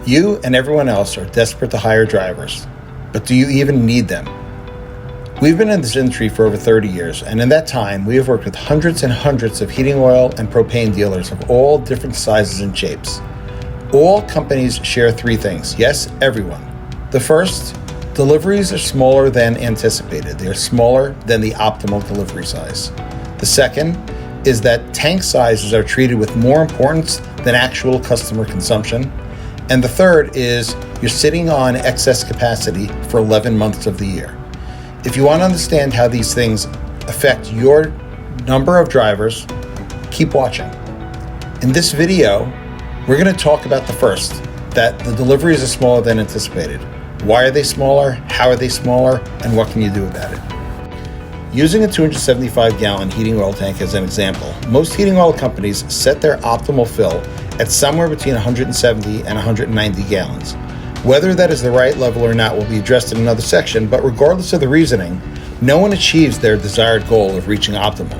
You and everyone else are desperate to hire drivers, but do you even need them? We've been in this industry for over 30 years, and in that time, we have worked with hundreds and hundreds of heating oil and propane dealers of all different sizes and shapes. All companies share three things. Yes, everyone. The first, deliveries are smaller than anticipated. They are smaller than the optimal delivery size. The second is that tank sizes are treated with more importance than actual customer consumption. And the third is you're sitting on excess capacity for 11 months of the year. If you want to understand how these things affect your number of drivers, keep watching. In this video, we're going to talk about the first, that the deliveries are smaller than anticipated. Why are they smaller? How are they smaller? And what can you do about it? Using a 275-gallon heating oil tank as an example, most heating oil companies set their optimal fill at somewhere between 170 and 190 gallons. Whether that is the right level or not will be addressed in another section, but regardless of the reasoning, no one achieves their desired goal of reaching optimal.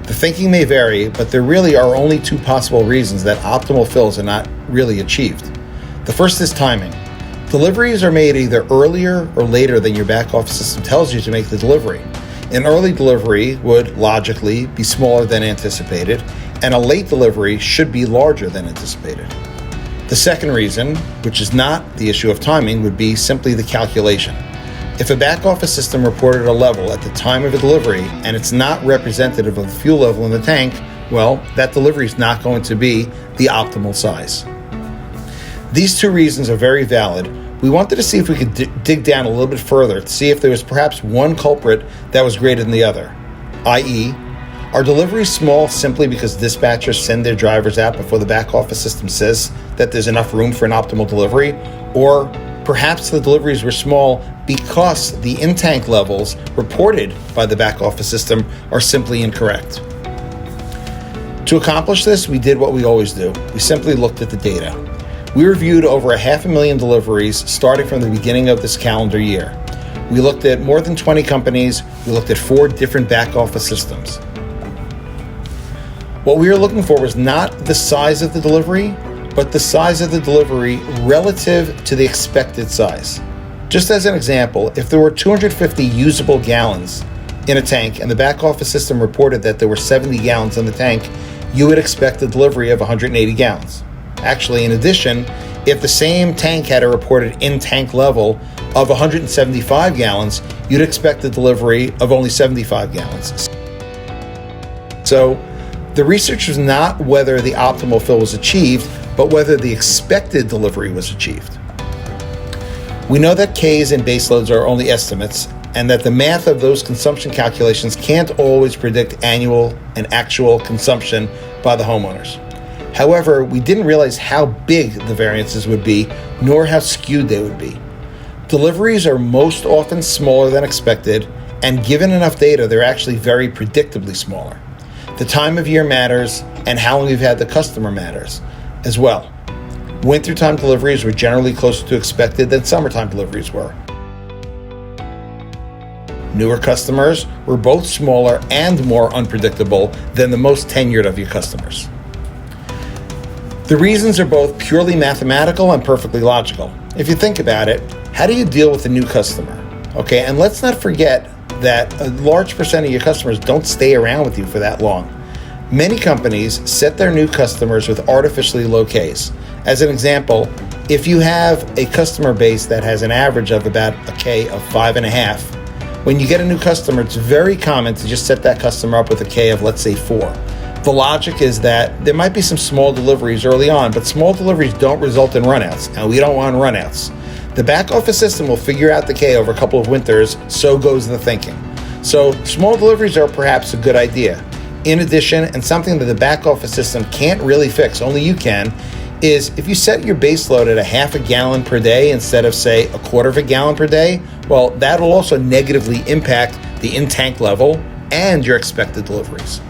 The thinking may vary, but there really are only two possible reasons that optimal fills are not really achieved. The first is timing. Deliveries are made either earlier or later than your back office system tells you to make the delivery. An early delivery would logically be smaller than anticipated, and a late delivery should be larger than anticipated. The second reason, which is not the issue of timing, would be simply the calculation. If a back office system reported a level at the time of a delivery and it's not representative of the fuel level in the tank, well, that delivery is not going to be the optimal size. These two reasons are very valid. We wanted to see if we could dig down a little bit further to see if there was perhaps one culprit that was greater than the other, i.e., are deliveries small simply because dispatchers send their drivers out before the back office system says that there's enough room for an optimal delivery? Or perhaps the deliveries were small because the in-tank levels reported by the back office system are simply incorrect. To accomplish this, we did what we always do. We simply looked at the data. We reviewed over 500,000 deliveries starting from the beginning of this calendar year. We looked at more than 20 companies. We looked at 4 different back office systems. What we were looking for was not the size of the delivery, but the size of the delivery relative to the expected size. Just as an example, if there were 250 usable gallons in a tank and the back office system reported that there were 70 gallons in the tank, you would expect a delivery of 180 gallons. Actually, in addition, if the same tank had a reported in-tank level of 175 gallons, you'd expect a delivery of only 75 gallons. So, the research was not whether the optimal fill was achieved, but whether the expected delivery was achieved. We know that Ks and baseloads are only estimates, and that the math of those consumption calculations can't always predict annual and actual consumption by the homeowners. However, we didn't realize how big the variances would be, nor how skewed they would be. Deliveries are most often smaller than expected, and given enough data, they're actually very predictably smaller. The time of year matters, and how long you've had the customer matters as well. Wintertime deliveries were generally closer to expected than summertime deliveries were. Newer customers were both smaller and more unpredictable than the most tenured of your customers. The reasons are both purely mathematical and perfectly logical. If you think about it, how do you deal with a new customer? Okay, and let's not forget that a large percent of your customers don't stay around with you for that long. Many companies set their new customers with artificially low Ks. As an example, if you have a customer base that has an average of about a K of 5.5, when you get a new customer, it's very common to just set that customer up with a K of, let's say, 4. The logic is that there might be some small deliveries early on, but small deliveries don't result in runouts, and we don't want runouts. The back office system will figure out the K over a couple of winters, so goes the thinking. So small deliveries are perhaps a good idea. In addition, and something that the back office system can't really fix, only you can, is if you set your base load at a half a gallon per day instead of, say, a quarter of a gallon per day, well, that'll also negatively impact the in-tank level and your expected deliveries.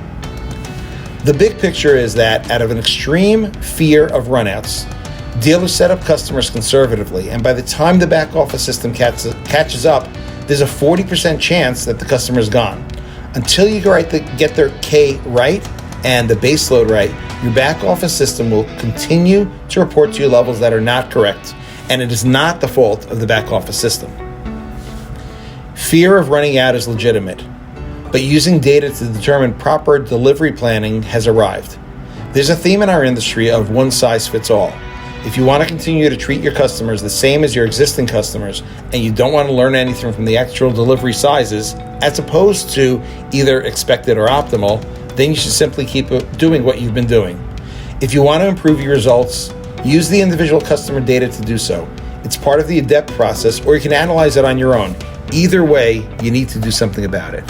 The big picture is that out of an extreme fear of runouts, dealers set up customers conservatively, and by the time the back office system catches up, there's a 40% chance that the customer is gone. Until you get their K right and the base load right, your back office system will continue to report to you levels that are not correct. and it is not the fault of the back office system. Fear of running out is legitimate, but using data to determine proper delivery planning has arrived. There's a theme in our industry of one size fits all. If you want to continue to treat your customers the same as your existing customers, and you don't want to learn anything from the actual delivery sizes, as opposed to either expected or optimal, then you should simply keep doing what you've been doing. If you want to improve your results, use the individual customer data to do so. It's part of the ADEPT process, or you can analyze it on your own. Either way, you need to do something about it.